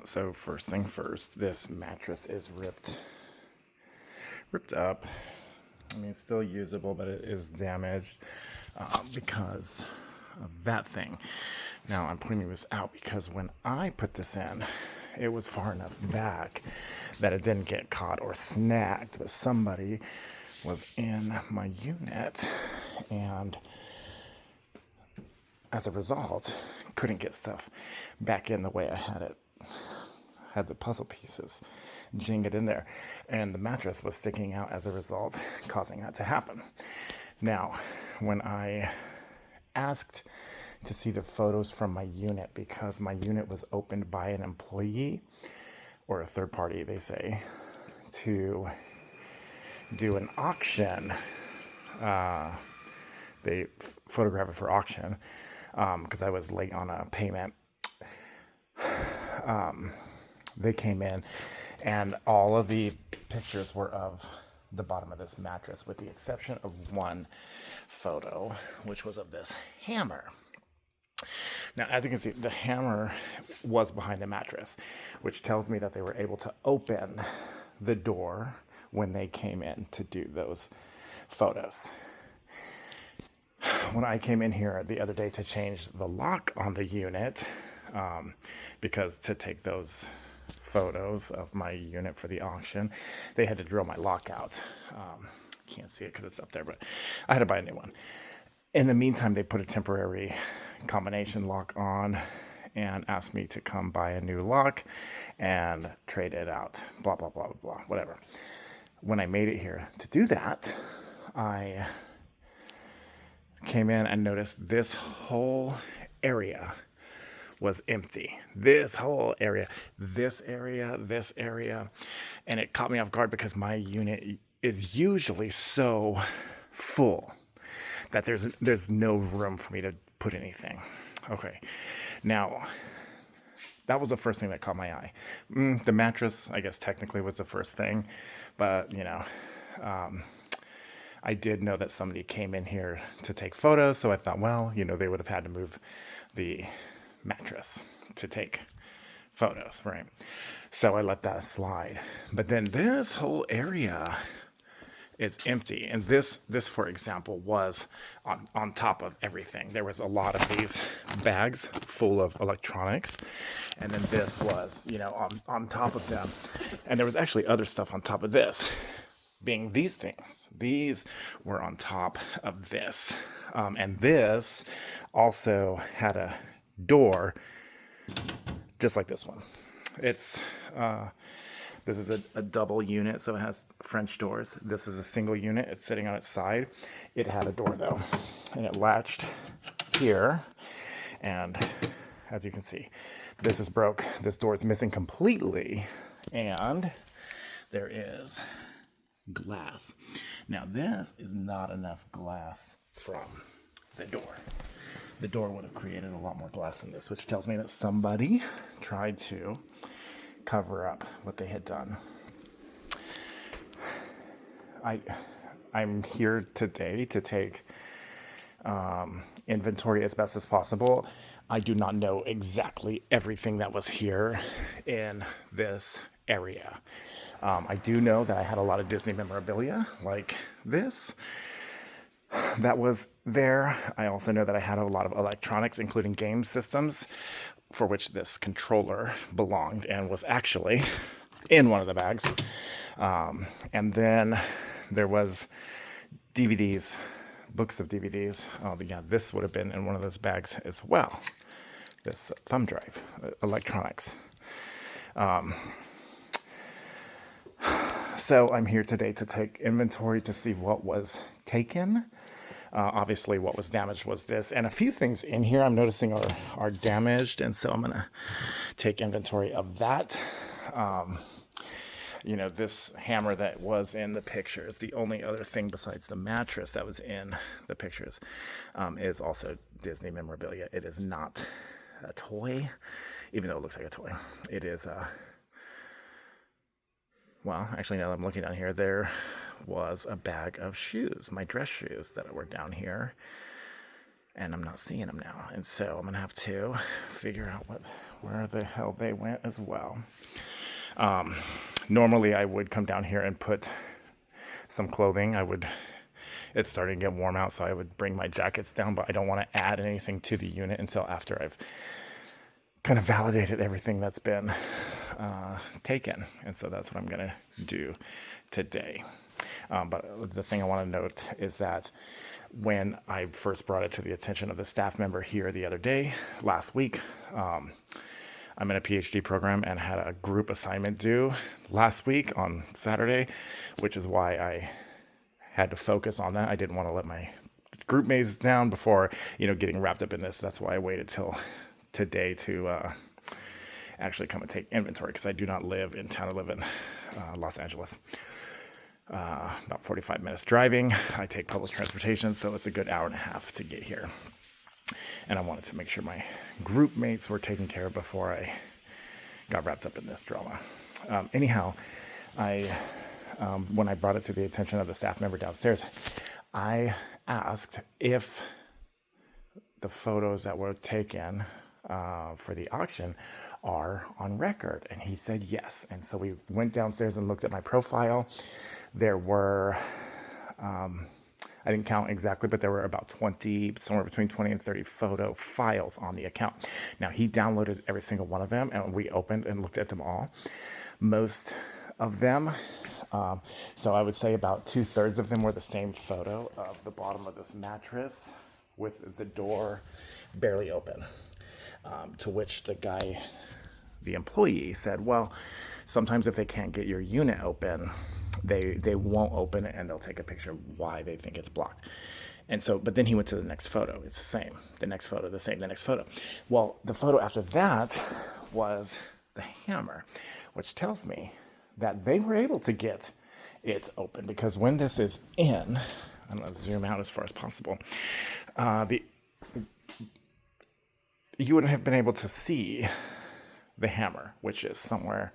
So first thing first, this mattress is ripped up. I mean, it's still usable, but it is damaged because of that thing. Now I'm pointing this out because when I put this in, it was far enough back that it didn't get caught or snagged, but somebody was in my unit and as a result couldn't get stuff back in the way I had it, had the puzzle pieces jing it in there, and the mattress was sticking out as a result, causing that to happen. Now, when I asked to see the photos from my unit, because my unit was opened by an employee or a third party, they say, to do an auction, they photograph it for auction because I was late on a payment. They came in and all of the pictures were of the bottom of this mattress with the exception of one photo, which was of this hammer. Now, as you can see, the hammer was behind the mattress, which tells me that they were able to open the door when they came in to do those photos. When I came in here the other day to change the lock on the unit, because to take those photos of my unit for the auction, they had to drill my lock out. Can't see it because it's up there, but I had to buy a new one. In the meantime, they put a temporary combination lock on and asked me to come buy a new lock and trade it out. Blah, blah, blah, blah, blah, whatever. When I made it here to do that, I came in and noticed this whole area was empty. This whole area, this area, this area. And it caught me off guard because my unit is usually so full that there's no room for me to put anything. Okay. Now, that was the first thing that caught my eye. The mattress, I guess technically was the first thing, but I did know that somebody came in here to take photos, so I thought, well, they would have had to move the mattress to take photos, right? So I let that slide. But then this whole area is empty. And this for example, was on top of everything. There was a lot of these bags full of electronics. And then this was, on top of them. And there was actually other stuff on top of this, being these things. These were on top of this. And this also had a door just like this one. It's this is a double unit, so it has French doors. This is a single unit. It's sitting on its side. It had a door though, and it latched here. And as you can see, this is broke. This door is missing completely, and there is glass. Now this is not enough glass from the door. The door would have created a lot more glass than this, which tells me that somebody tried to cover up what they had done. I'm here today to take inventory as best as possible. I do not know exactly everything that was here in this area. I do know that I had a lot of Disney memorabilia like this that was there. I also know that I had a lot of electronics, including game systems, for which this controller belonged and was actually in one of the bags. And then there was DVDs, books of DVDs. Oh, yeah, this would have been in one of those bags as well. This thumb drive, electronics. So I'm here today to take inventory to see what was taken. Obviously, what was damaged was this, and a few things in here I'm noticing are damaged, and so I'm gonna take inventory of that. This hammer that was in the pictures, the only other thing besides the mattress that was in the pictures, is also Disney memorabilia. It is not a toy, even though it looks like a toy. It is well, actually, now that I'm looking down here, there was a bag of shoes, my dress shoes that were down here. and I'm not seeing them now. And so I'm going to have to figure out where the hell they went as well. Normally I would come down here and put some clothing. It's starting to get warm out, so I would bring my jackets down, but I don't want to add anything to the unit until after I've kind of validated everything that's been taken. And so that's what I'm going to do today. But the thing I want to note is that when I first brought it to the attention of the staff member here the other day, last week, I'm in a PhD program and had a group assignment due last week on Saturday, which is why I had to focus on that. I didn't want to let my group mates down before, getting wrapped up in this. That's why I waited till today to actually come and take inventory, because I do not live in town. I live in Los Angeles. About 45 minutes driving. I take public transportation, so it's a good hour and a half to get here. And I wanted to make sure my group mates were taken care of before I got wrapped up in this drama. Anyhow, when I brought it to the attention of the staff member downstairs, I asked if the photos that were taken for the auction are on record, and he said yes. And so we went downstairs and looked at my profile. There were I didn't count exactly, but there were about 20, somewhere between 20 and 30 photo files on the account. Now, he downloaded every single one of them, and we opened and looked at them all. Most of them, so I would say about 2/3 of them were the same photo of the bottom of this mattress with the door barely open. To which the employee said, well, sometimes if they can't get your unit open, they won't open it, and they'll take a picture of why they think it's blocked. And so, but then he went to the next photo. It's the same. The next photo, the same, the next photo. Well, the photo after that was the hammer, which tells me that they were able to get it open, because when this is in, I'm going to zoom out as far as possible, you wouldn't have been able to see the hammer, which is somewhere,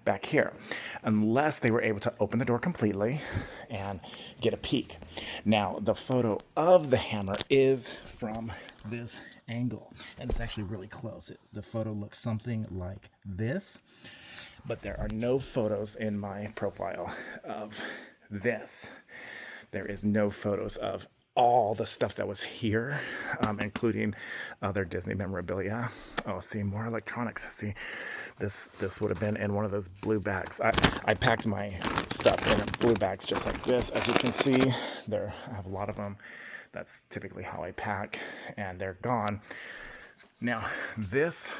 back here, unless they were able to open the door completely and get a peek. Now, the photo of the hammer is from this angle, and it's actually really close. The photo looks something like this, but there are no photos in my profile of this. There is no photos of all the stuff that was here, including other Disney memorabilia. Oh, see, more electronics. See, this would have been in one of those blue bags. I packed my stuff in blue bags just like this. As you can see, I have a lot of them. That's typically how I pack, and they're gone. Now, this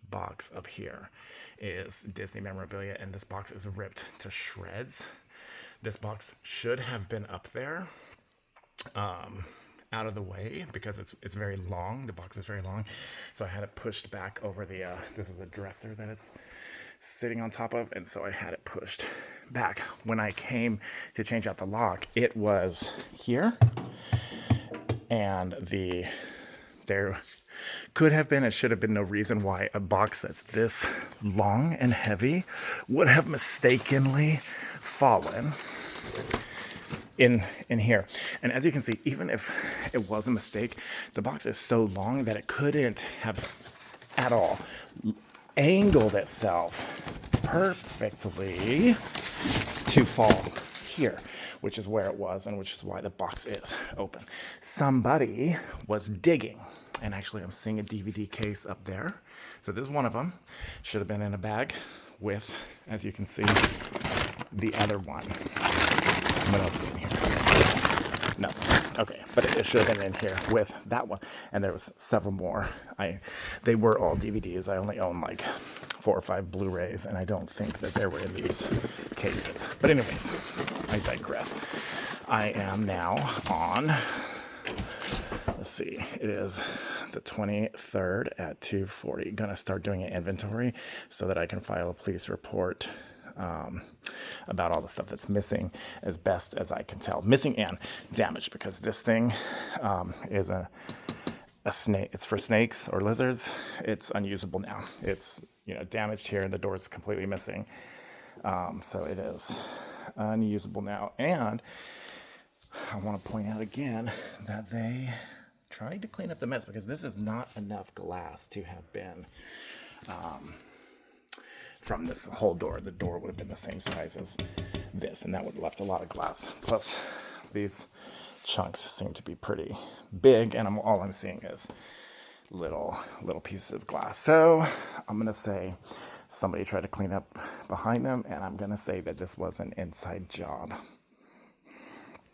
box up here is Disney memorabilia, and this box is ripped to shreds. This box should have been up there, out of the way, because it's very long. The box is very long, so I had it pushed back over the this is a dresser that it's sitting on top of, and so I had it pushed back. When I came to change out the lock, it was here, and there could have been, it should have been no reason why a box that's this long and heavy would have mistakenly fallen in here. And as you can see, even if it was a mistake, the box is so long that it couldn't have at all angled itself perfectly to fall here, which is where it was, and which is why the box is open. Somebody was digging, and actually I'm seeing a DVD case up there. So this is one of them. Should have been in a bag with, as you can see, the other one. What else is in here? No. Okay, but it should have been in here with that one. And there was several more. They were all DVDs. I only own like 4 or 5 Blu-rays, and I don't think that they were in these cases. But anyways, I digress. I am now on, let's see, it is the 23rd at 2:40. Gonna start doing an inventory so that I can file a police report about all the stuff that's missing, as best as I can tell. Missing and damaged, because this thing is a snake. It's for snakes or lizards. It's unusable now. It's damaged here, and the door's completely missing. So it is unusable now. And I want to point out again that they tried to clean up the mess because this is not enough glass to have been from this whole door. The door would have been the same size as this, and that would have left a lot of glass. Plus, these chunks seem to be pretty big, and all I'm seeing is little pieces of glass. So I'm gonna say somebody tried to clean up behind them, and I'm gonna say that this was an inside job.